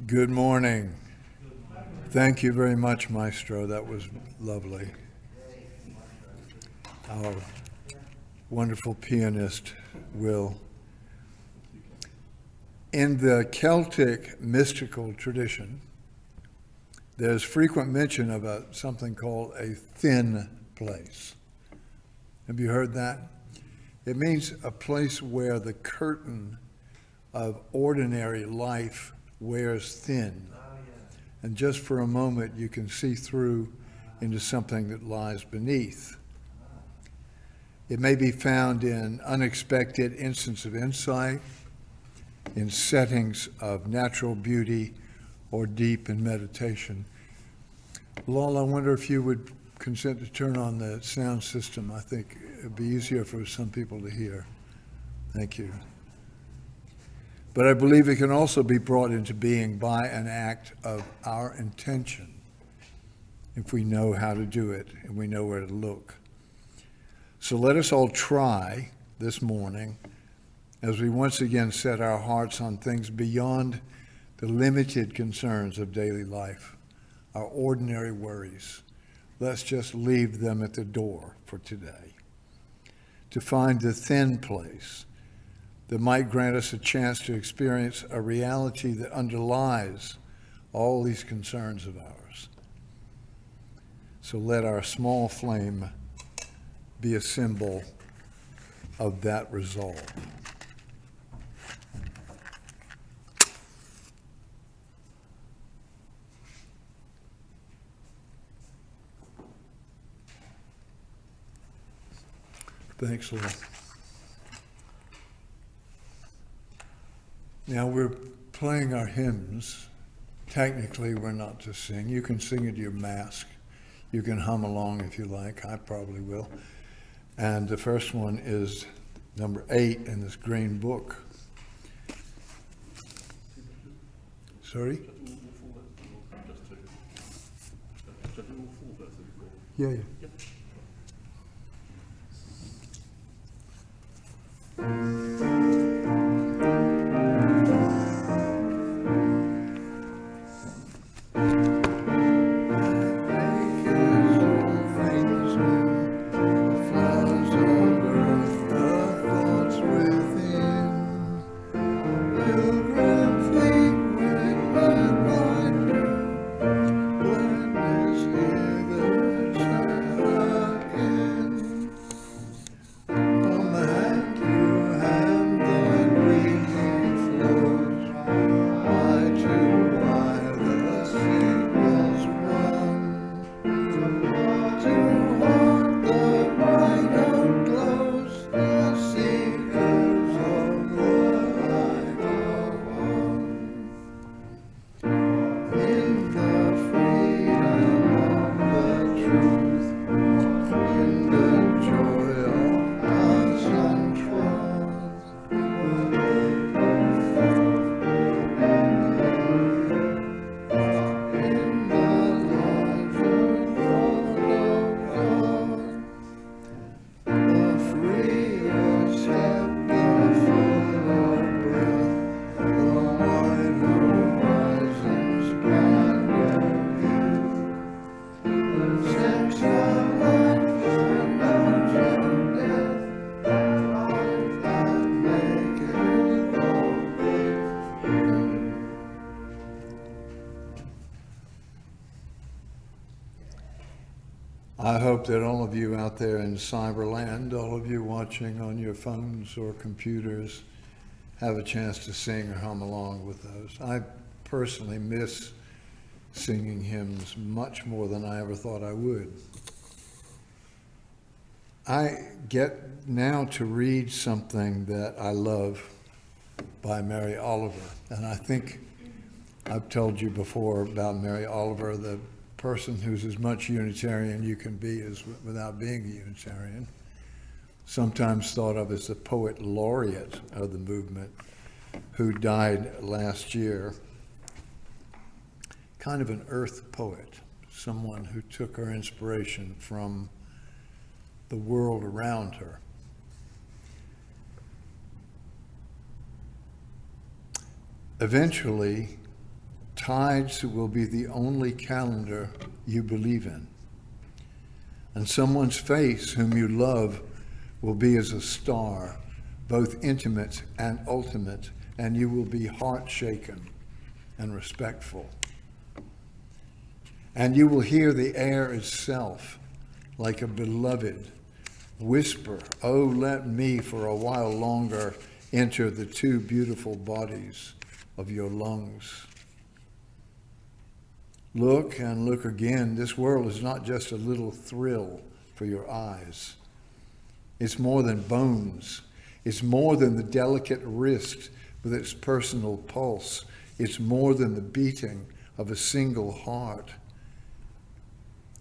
Good morning. Thank you very much, Maestro. That was lovely. Our wonderful pianist, Will. In the Celtic mystical tradition, there's frequent mention of something called a thin place. Have you heard that? It means a place where the curtain of ordinary life wears thin. And just for a moment, you can see through into something that lies beneath. It may be found in unexpected instances of insight, in settings of natural beauty, or deep in meditation. Lal, I wonder if you would consent to turn on the sound system. I think it'd be easier for some people to hear. Thank you. But I believe it can also be brought into being by an act of our intention, if we know how to do it and we know where to look. So let us all try this morning, as we once again set our hearts on things beyond the limited concerns of daily life, our ordinary worries. Let's just leave them at the door for today, to find the thin place that might grant us a chance to experience a reality that underlies all these concerns of ours. So let our small flame be a symbol of that resolve. Thanks, Lord. Now we're playing our hymns. Technically, we're not to sing. You can sing at your mask. You can hum along if you like. I probably will. And the first one is number 8 in this green book. Sorry? Yeah. I hope that all of you out there in cyberland, all of you watching on your phones or computers, have a chance to sing or hum along with those. I personally miss singing hymns much more than I ever thought I would. I get now to read something that I love by Mary Oliver, and I think I've told you before about Mary Oliver, the person who's as much Unitarian you can be as without being a Unitarian, sometimes thought of as the poet laureate of the movement, who died last year. Kind of an earth poet, someone who took her inspiration from the world around her. Eventually, tides will be the only calendar you believe in. And someone's face whom you love will be as a star, both intimate and ultimate, and you will be heart-shaken and respectful. And you will hear the air itself, like a beloved, whisper, "Oh, let me for a while longer enter the two beautiful bodies of your lungs." Look and look again. This world is not just a little thrill for your eyes. It's more than bones. It's more than the delicate wrist with its personal pulse. It's more than the beating of a single heart.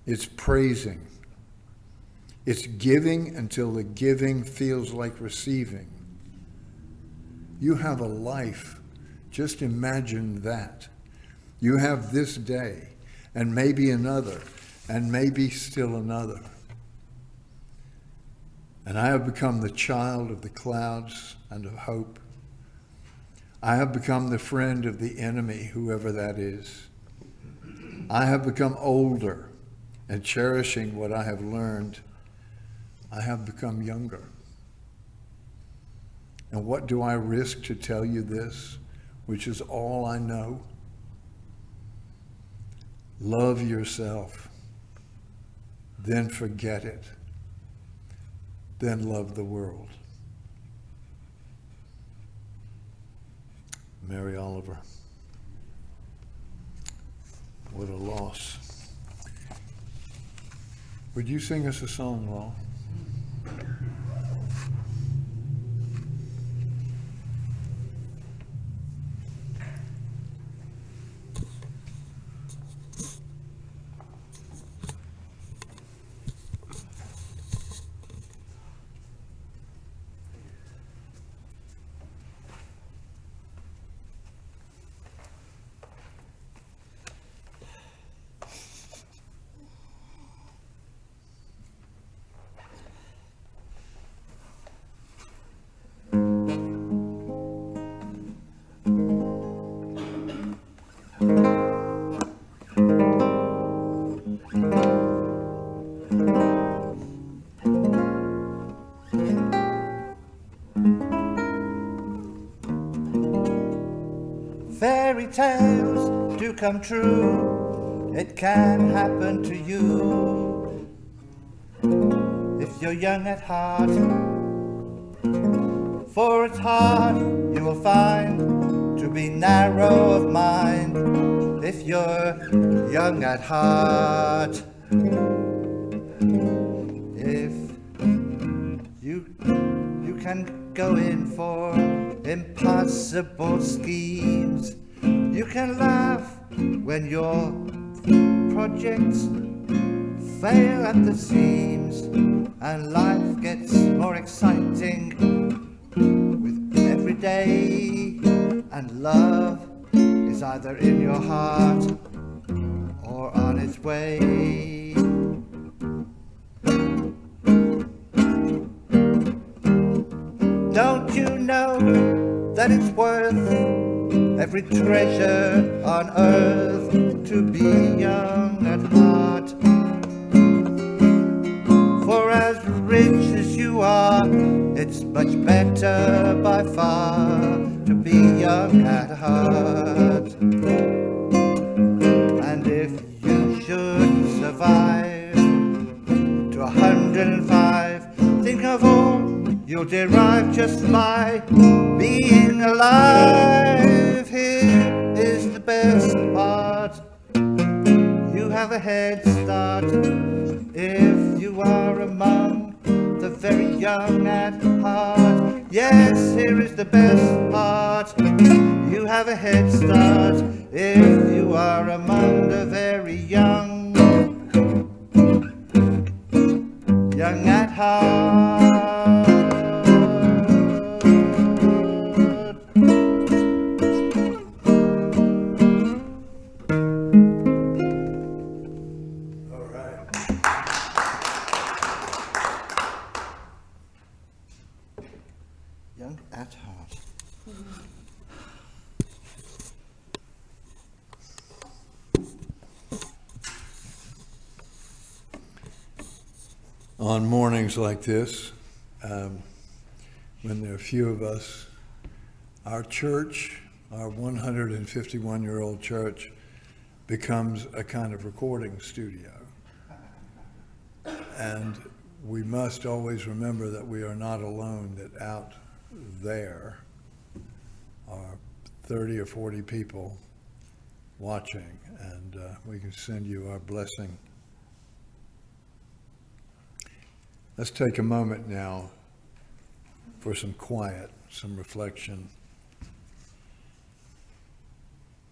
It's praising. It's giving until the giving feels like receiving. You have a life. Just imagine that. You have this day, and maybe another, and maybe still another. And I have become the child of the clouds and of hope. I have become the friend of the enemy, whoever that is. I have become older and cherishing what I have learned. I have become younger. And what do I risk to tell you this, which is all I know? Love yourself, then forget it, then love the world. Mary Oliver. What a loss. Would you sing us a song, Law? Fairy tales do come true, it can happen to you if you're young at heart. For it's hard, you will find, to be narrow of mind if you're young at heart. If you can go in for impossible schemes, you can laugh when your projects fail at the seams, and life gets more exciting with every day, and love is either in your heart or on its way. Don't you know that it's worth every treasure on earth to be young at heart? For as rich as you are, it's much better by far to be young at heart. And if you should survive to 105, think of all you'll derive just by being alive. Here is the best part: you have a head start if you are among the very young at heart. Yes, here is the best part: you have a head start if you are among the very young at heart. Young at heart. On mornings like this, when there are few of us, our church, our 151-year-old church, becomes a kind of recording studio. And we must always remember that we are not alone, that out there are 30 or 40 people watching, and we can send you our blessing. Let's take a moment now for some quiet, some reflection.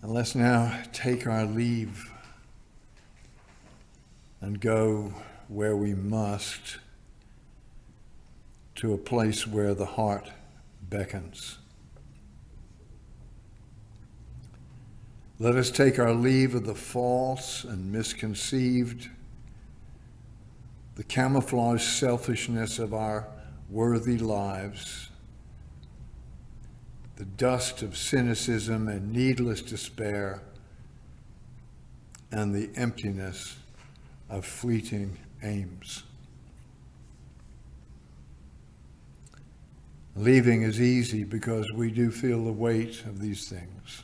And let's now take our leave and go where we must, to a place where the heart beckons. Let us take our leave of the false and misconceived, the camouflaged selfishness of our worthy lives, the dust of cynicism and needless despair, and the emptiness of fleeting aims. Leaving is easy because we do feel the weight of these things.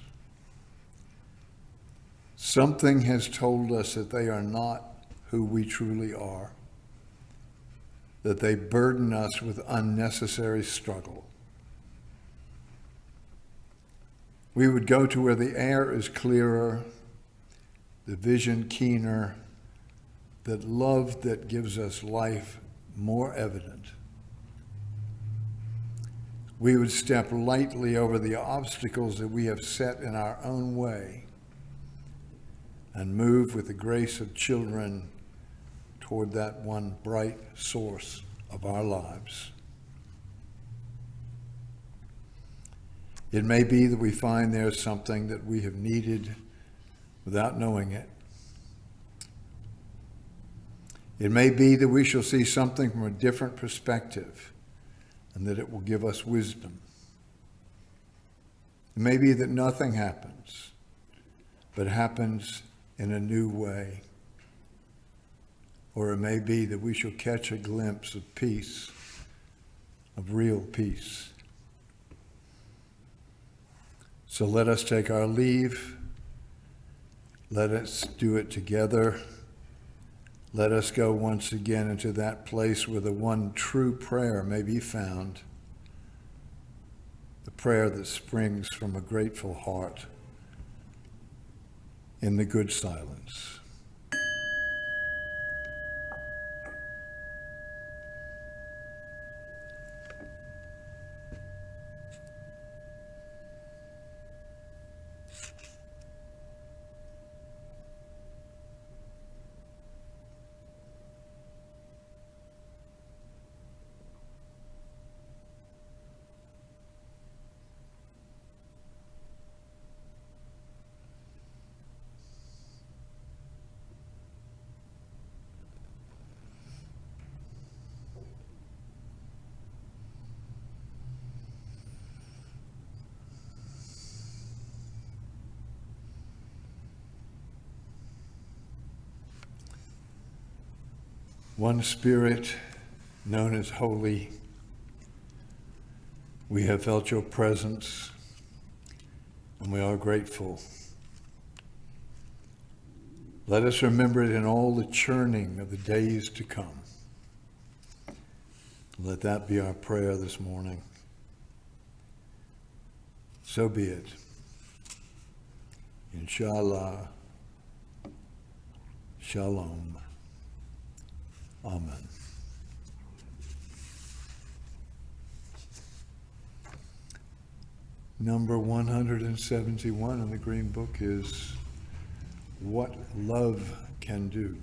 Something has told us that they are not who we truly are, that they burden us with unnecessary struggle. We would go to where the air is clearer, the vision keener, that love that gives us life more evident. We would step lightly over the obstacles that we have set in our own way and move with the grace of children toward that one bright source of our lives. It may be that we find there's something that we have needed without knowing it. It may be that we shall see something from a different perspective and that it will give us wisdom. It may be that nothing happens, but happens in a new way. Or it may be that we shall catch a glimpse of peace, of real peace. So let us take our leave. Let us do it together. Let us go once again into that place where the one true prayer may be found, the prayer that springs from a grateful heart in the good silence. One Spirit, known as Holy, we have felt your presence, and we are grateful. Let us remember it in all the churning of the days to come. Let that be our prayer this morning. So be it. Inshallah. Shalom. Amen. Number 171 in the Green Book is What Love Can Do.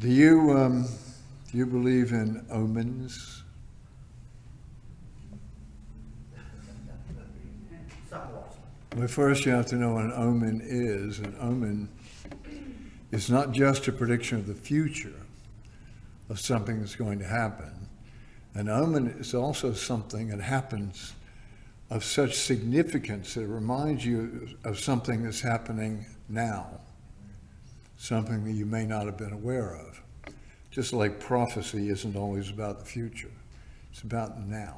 Do you believe in omens? Well, first you have to know what an omen is. An omen is not just a prediction of the future of something that's going to happen. An omen is also something that happens of such significance that it reminds you of something that's happening now, something that you may not have been aware of. Just like prophecy isn't always about the future, it's about now.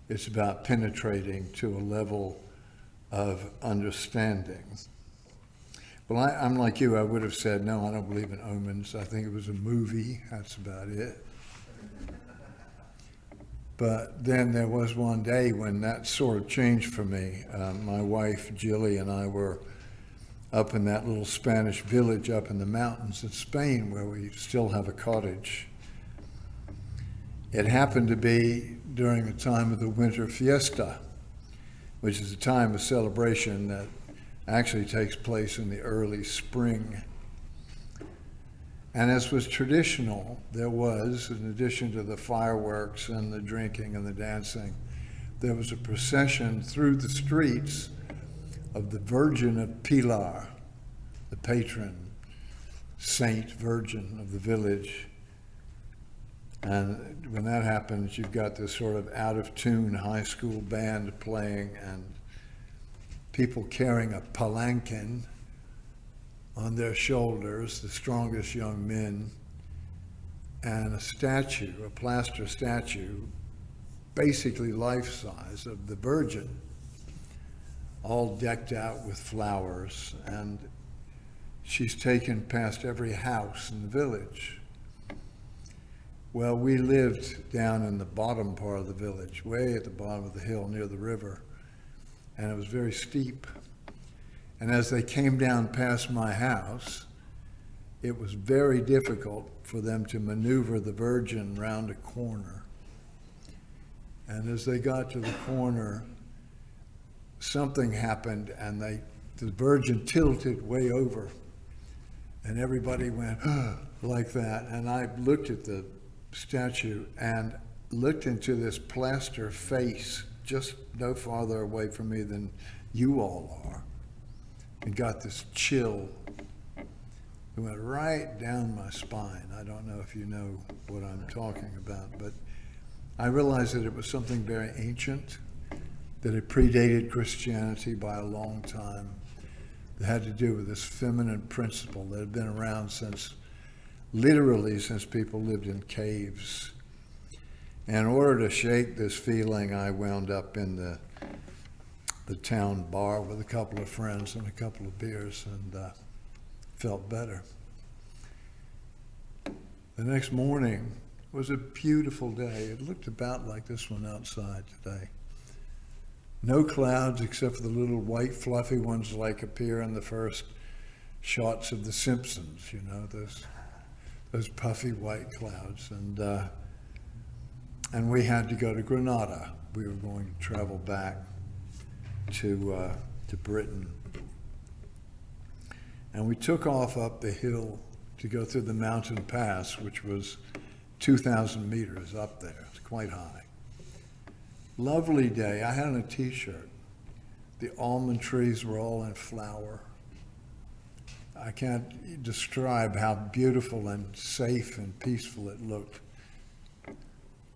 It's about penetrating to a level of understanding. Well, I'm like you, I would have said, no, I don't believe in omens. I think it was a movie, that's about it. But then there was one day when that sort of changed for me. My wife, Jilly, and I were up in that little Spanish village up in the mountains in Spain where we still have a cottage. It happened to be during the time of the winter fiesta, which is a time of celebration that actually takes place in the early spring. And as was traditional, there was, in addition to the fireworks and the drinking and the dancing, there was a procession through the streets of the Virgin of Pilar, the patron saint virgin of the village. And when that happens, you've got this sort of out-of-tune high school band playing and people carrying a palanquin on their shoulders, the strongest young men, and a statue, a plaster statue, basically life-size, of the Virgin, all decked out with flowers, and she's taken past every house in the village. Well, we lived down in the bottom part of the village, way at the bottom of the hill near the river, and it was very steep. And as they came down past my house, it was very difficult for them to maneuver the Virgin round a corner. And as they got to the corner, something happened and the Virgin tilted way over. And everybody went like that. And I looked at the statue and looked into this plaster face just no farther away from me than you all are, and got this chill. It went right down my spine. I don't know if you know what I'm talking about, but I realized that it was something very ancient, that it predated Christianity by a long time, that had to do with this feminine principle that had been around literally since people lived in caves. And in order to shake this feeling, I wound up in the town bar with a couple of friends and a couple of beers, and felt better. The next morning was a beautiful day. It looked about like this one outside today. No clouds except for the little white fluffy ones like appear in the first shots of The Simpsons, you know, those puffy white clouds. And we had to go to Granada. We were going to travel back to Britain. And we took off up the hill to go through the mountain pass, which was 2,000 meters up there. It's quite high. Lovely day. I had on a t-shirt. The almond trees were all in flower. I can't describe how beautiful and safe and peaceful it looked.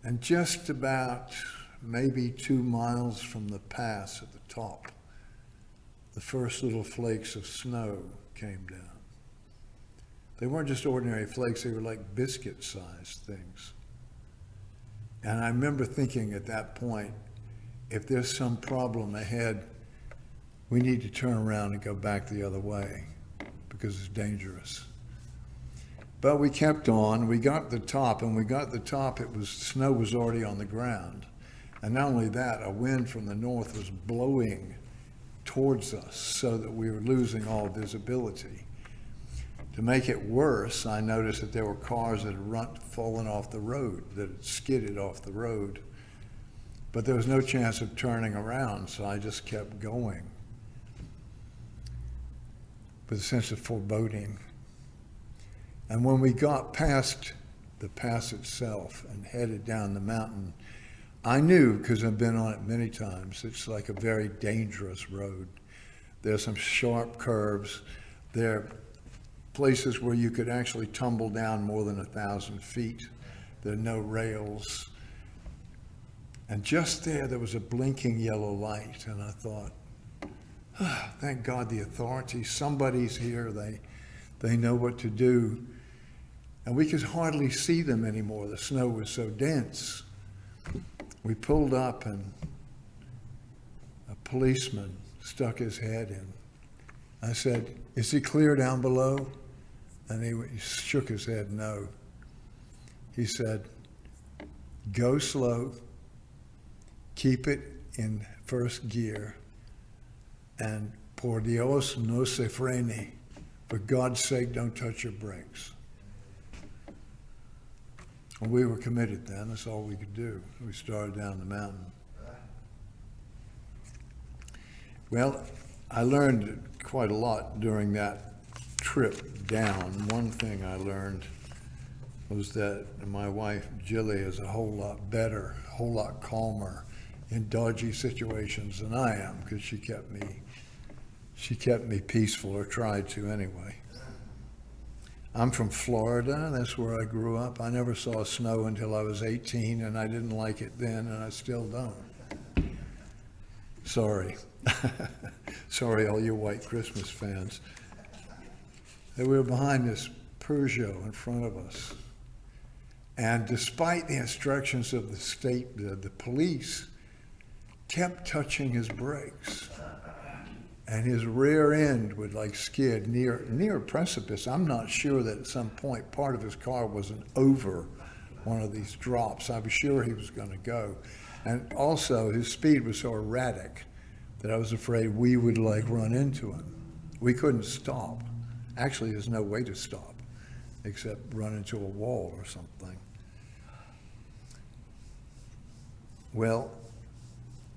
And just about maybe 2 miles from the pass at the top, the first little flakes of snow came down. They weren't just ordinary flakes, they were like biscuit-sized things. And I remember thinking at that point, if there's some problem ahead, we need to turn around and go back the other way because it's dangerous. But we kept on. We got to the top, and we got to the top, snow was already on the ground. And not only that, a wind from the north was blowing towards us so that we were losing all visibility. To make it worse, I noticed that there were cars that had fallen off the road, that had skidded off the road. But there was no chance of turning around, so I just kept going with a sense of foreboding. And when we got past the pass itself and headed down the mountain, I knew, because I've been on it many times, it's like a very dangerous road. There's some sharp curves. There are places where you could actually tumble down more than 1,000 feet. There are no rails. And just there was a blinking yellow light, and I thought, thank God the authorities, somebody's here, they know what to do. And we could hardly see them anymore. The snow was so dense. We pulled up, and a policeman stuck his head in. I said, is it clear down below? And he shook his head, no. He said, go slow, keep it in first gear, and por Dios no se frene. For God's sake, don't touch your brakes. And we were committed then. That's all we could do. We started down the mountain. Well, I learned quite a lot during that trip down. One thing I learned was that my wife, Jilly, is a whole lot better, a whole lot calmer in dodgy situations than I am, because she kept me peaceful, or tried to anyway. I'm from Florida. That's where I grew up. I never saw snow until I was 18, and I didn't like it then, and I still don't. Sorry. Sorry, all you white Christmas fans. We were behind this Peugeot in front of us. And despite the instructions of the state, the police kept touching his brakes. And his rear end would like skid near a precipice. I'm not sure that at some point part of his car wasn't over one of these drops. I was sure he was going to go. And also his speed was so erratic that I was afraid we would like run into him. We couldn't stop. Actually, there's no way to stop except run into a wall or something. Well,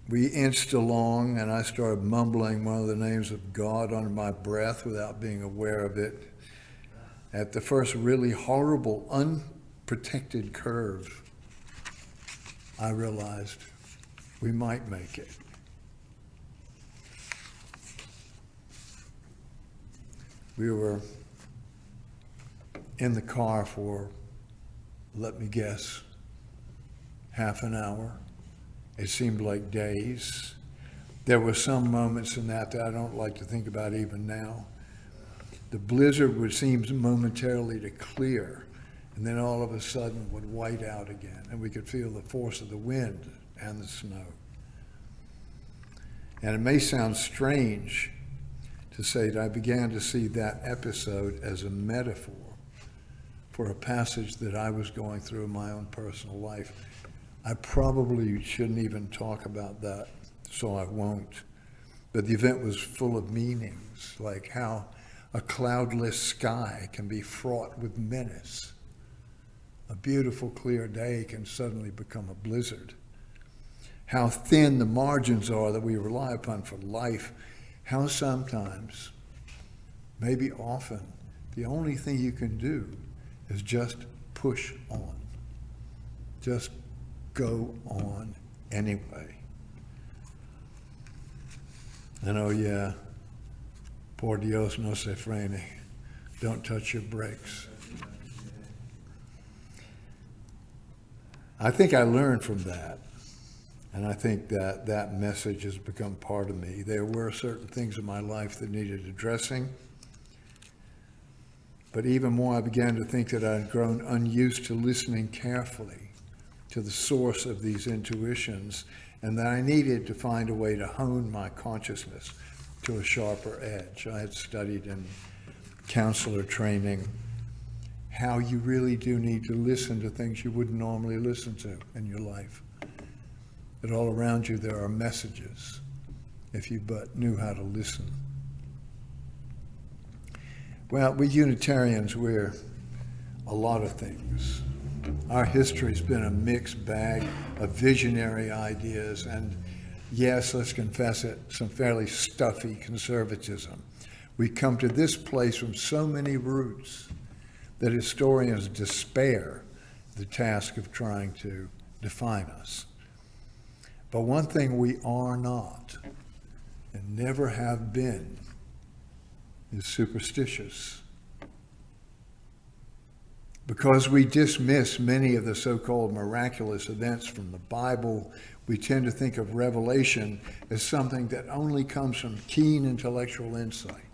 we inched along, and I started mumbling one of the names of God under my breath without being aware of it. At the first really horrible, unprotected curve, I realized we might make it. We were in the car for, let me guess, half an hour. It seemed like days. There were some moments in that I don't like to think about even now. The blizzard would seem momentarily to clear, and then all of a sudden would white out again, and we could feel the force of the wind and the snow. And it may sound strange to say that I began to see that episode as a metaphor for a passage that I was going through in my own personal life. I probably shouldn't even talk about that, so I won't. But the event was full of meanings, like how a cloudless sky can be fraught with menace. A beautiful, clear day can suddenly become a blizzard. How thin the margins are that we rely upon for life. How sometimes, maybe often, the only thing you can do is just push on. Just go on anyway. And oh yeah, por Dios no se frene. Don't touch your brakes. I think I learned from that. And I think that that message has become part of me. There were certain things in my life that needed addressing. But even more, I began to think that I'd grown unused to listening carefully to the source of these intuitions, and that I needed to find a way to hone my consciousness to a sharper edge. I had studied in counselor training how you really do need to listen to things you wouldn't normally listen to in your life. That all around you there are messages, if you but knew how to listen. Well, we Unitarians, we're a lot of things. Our history's been a mixed bag of visionary ideas and, yes, let's confess it, some fairly stuffy conservatism. We come to this place from so many roots that historians despair the task of trying to define us. But one thing we are not, and never have been, is superstitious. Because we dismiss many of the so-called miraculous events from the Bible, we tend to think of revelation as something that only comes from keen intellectual insight,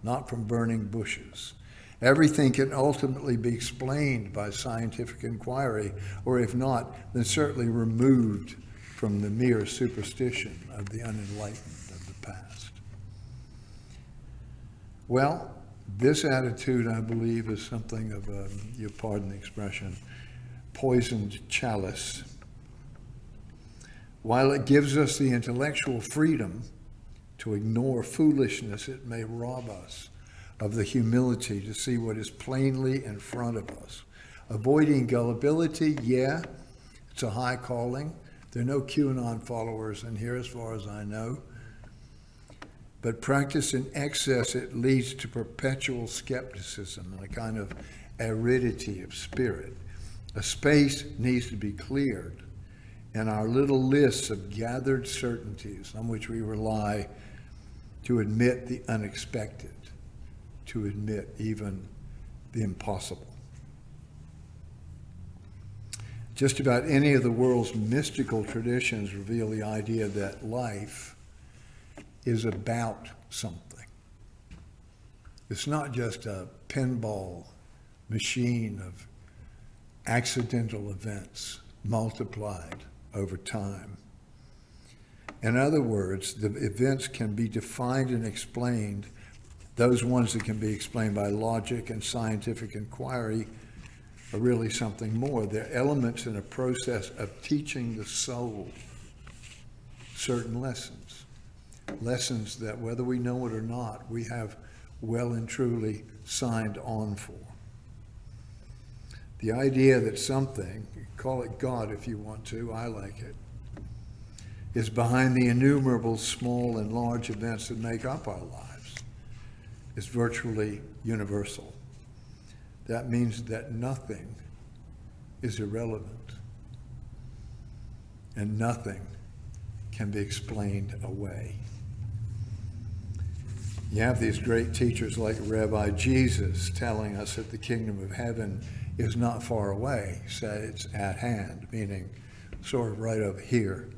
not from burning bushes. Everything can ultimately be explained by scientific inquiry, or if not, then certainly removed from the mere superstition of the unenlightened of the past. Well, this attitude, I believe, is something of a, you pardon the expression, poisoned chalice. While it gives us the intellectual freedom to ignore foolishness, it may rob us of the humility to see what is plainly in front of us. Avoiding gullibility, yeah, it's a high calling. There are no QAnon followers in here as far as I know. But practice in excess, it leads to perpetual skepticism and a kind of aridity of spirit. A space needs to be cleared in our little lists of gathered certainties on which we rely to admit the unexpected, to admit even the impossible. Just about any of the world's mystical traditions reveal the idea that life is about something. It's not just a pinball machine of accidental events multiplied over time. In other words, the events can be defined and explained. Those ones that can be explained by logic and scientific inquiry are really something more. They're elements in a process of teaching the soul certain lessons. Lessons that, whether we know it or not, we have well and truly signed on for. The idea that something, call it God if you want to, I like it, is behind the innumerable small and large events that make up our lives is virtually universal. That means that nothing is irrelevant and nothing can be explained away. You have these great teachers like Rabbi Jesus telling us that the kingdom of heaven is not far away. He said it's at hand, meaning sort of right over here.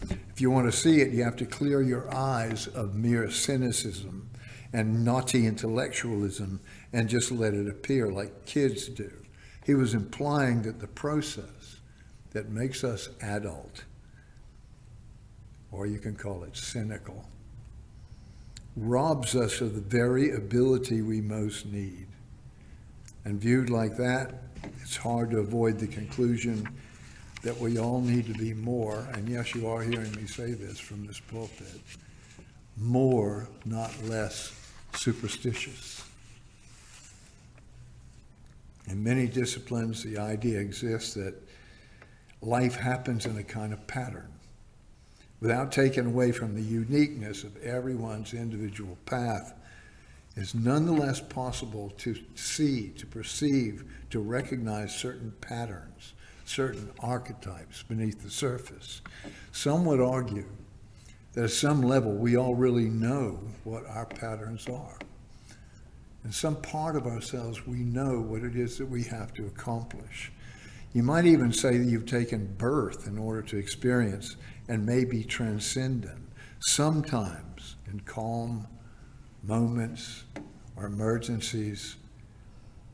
If you want to see it, you have to clear your eyes of mere cynicism and naughty intellectualism and just let it appear like kids do. He was implying that the process that makes us adult, or you can call it cynical, robs us of the very ability we most need. And viewed like that, it's hard to avoid the conclusion that we all need to be more, and yes, you are hearing me say this from this pulpit, more, not less, superstitious. In many disciplines, the idea exists that life happens in a kind of pattern. Without taking away from the uniqueness of everyone's individual path, it's nonetheless possible to see, to perceive, to recognize certain patterns, certain archetypes beneath the surface. Some would argue that at some level we all really know what our patterns are. In some part of ourselves, we know what it is that we have to accomplish. You might even say that you've taken birth in order to experience and maybe transcendent. Sometimes in calm moments or emergencies,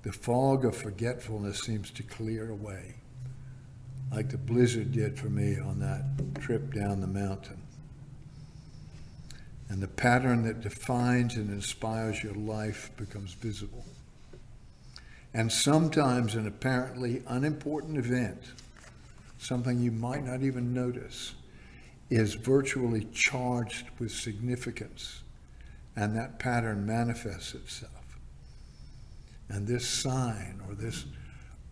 the fog of forgetfulness seems to clear away, like the blizzard did for me on that trip down the mountain. And the pattern that defines and inspires your life becomes visible. And sometimes an apparently unimportant event, something you might not even notice, is virtually charged with significance, and that pattern manifests itself. And this sign or this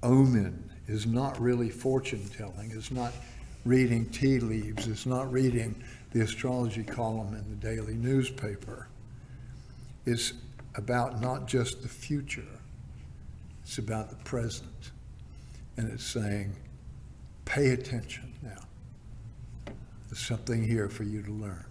omen is not really fortune telling. It's not reading tea leaves. It's not reading the astrology column in the daily newspaper. It's about not just the future, It's about the present. And it's saying, pay attention now. There's something here for you to learn.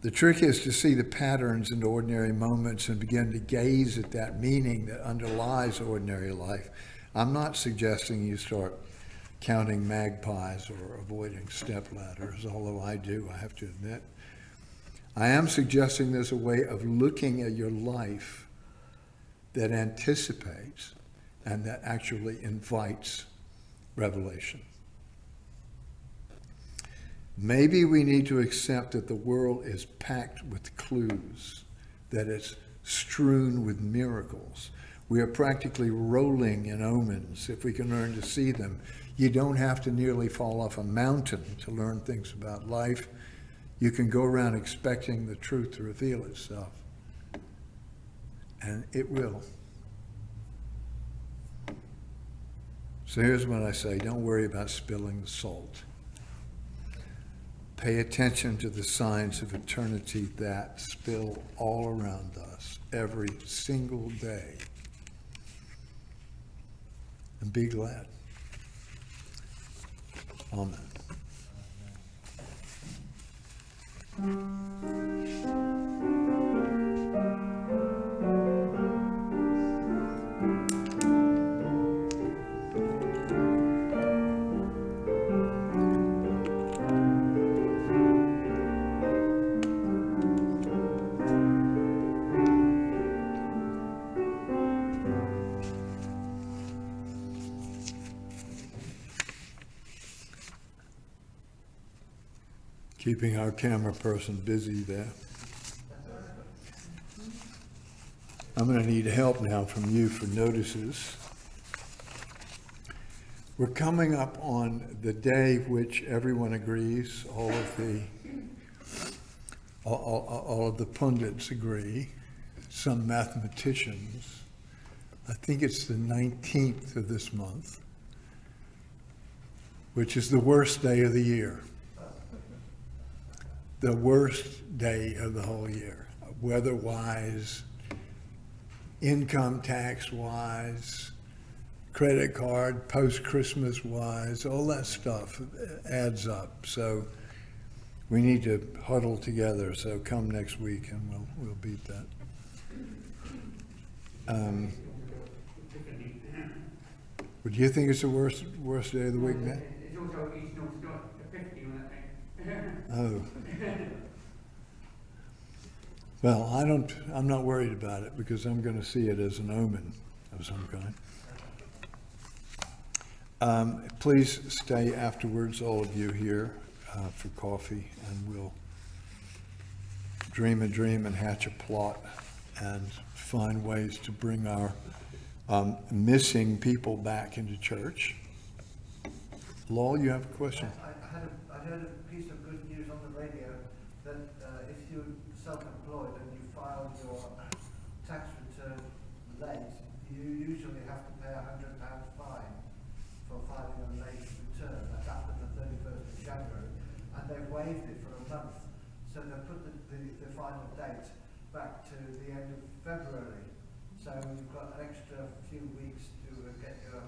The trick is to see the patterns in ordinary moments and begin to gaze at that meaning that underlies ordinary life. I'm not suggesting you start counting magpies or avoiding stepladders, although I do, I have to admit. I am suggesting there's a way of looking at your life that anticipates and that actually invites revelation. Maybe we need to accept that the world is packed with clues, that it's strewn with miracles. We are practically rolling in omens if we can learn to see them. You don't have to nearly fall off a mountain to learn things about life. You can go around expecting the truth to reveal itself. And it will. So here's what I say. Don't worry about spilling the salt. Pay attention to the signs of eternity that spill all around us every single day. And be glad. Amen. Keeping our camera person busy there. I'm going to need help now from you for notices. We're coming up on the day which everyone agrees, all of the pundits agree, some mathematicians. I think it's the 19th of this month, which is the worst day of the year. The worst day of the whole year, weather-wise, income tax-wise, credit card, post-Christmas-wise, all that stuff adds up. So we need to huddle together. So come next week and we'll beat that. Would you think it's the worst day of the week, Matt? It's also Eastern Scott, the 50 on that thing. Oh. Well, I'm not worried about it because I'm going to see it as an omen of some kind. Please stay afterwards, all of you here, for coffee, and we'll dream a dream and hatch a plot and find ways to bring our missing people back into church. Lowell, you have a question? I heard a piece of good news on the radio that if you're self-employed and you file your tax return late, you usually have to pay £100 fine for filing a late return. That's after the 31st of January, and they've waived it for a month. So they put the final date back to the end of February. So you've got an extra few weeks to get your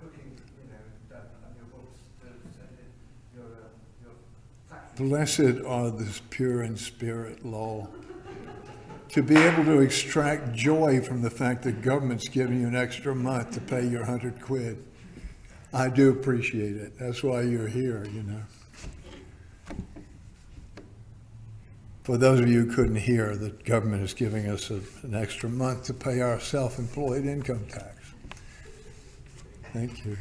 cooking, done on your books to send in your tax. Blessed are the pure in spirit, Lowell. To be able to extract joy from the fact that government's giving you an extra month to pay your £100. I do appreciate it. That's why you're here, For those of you who couldn't hear, the government is giving us an extra month to pay our self-employed income tax. Thank you.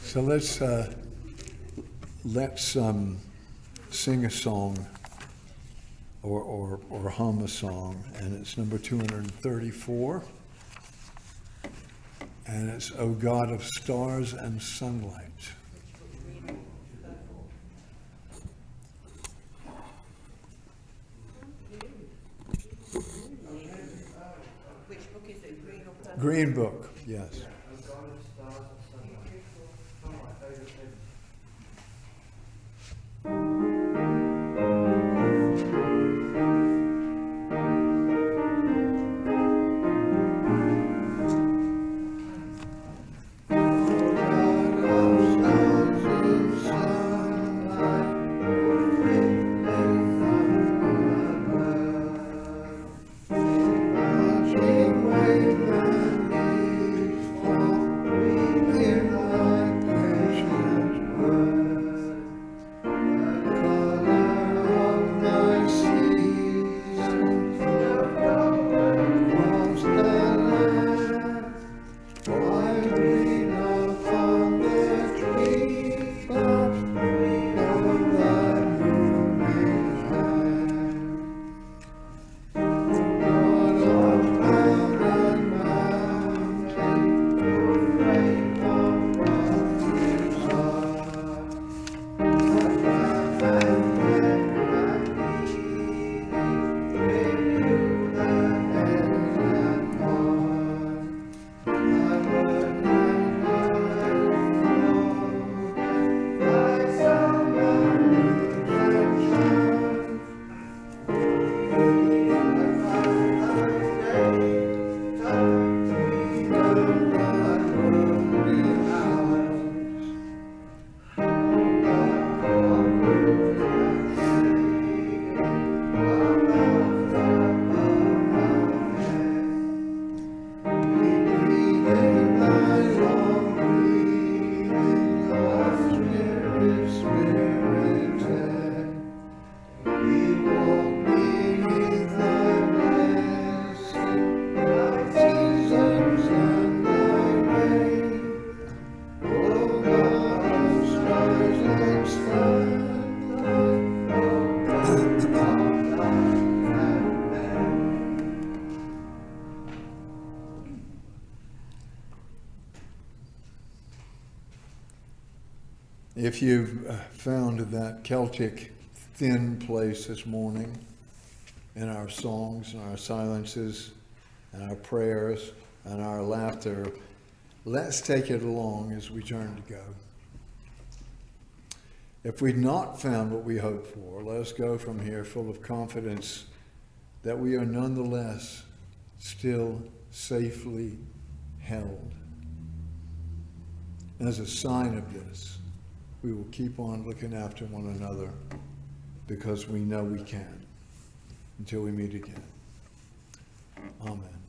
So let's sing a song or hum a song, and it's number 234, and it's "O God of Stars and Sunlight." Which book is it? Green or purple? Green Book, yes. If you've found that Celtic thin place this morning in our songs and our silences and our prayers and our laughter, let's take it along as we turn to go. If we've not found what we hope for, let us go from here full of confidence that we are nonetheless still safely held. As a sign of this, we will keep on looking after one another because we know we can until we meet again. Amen.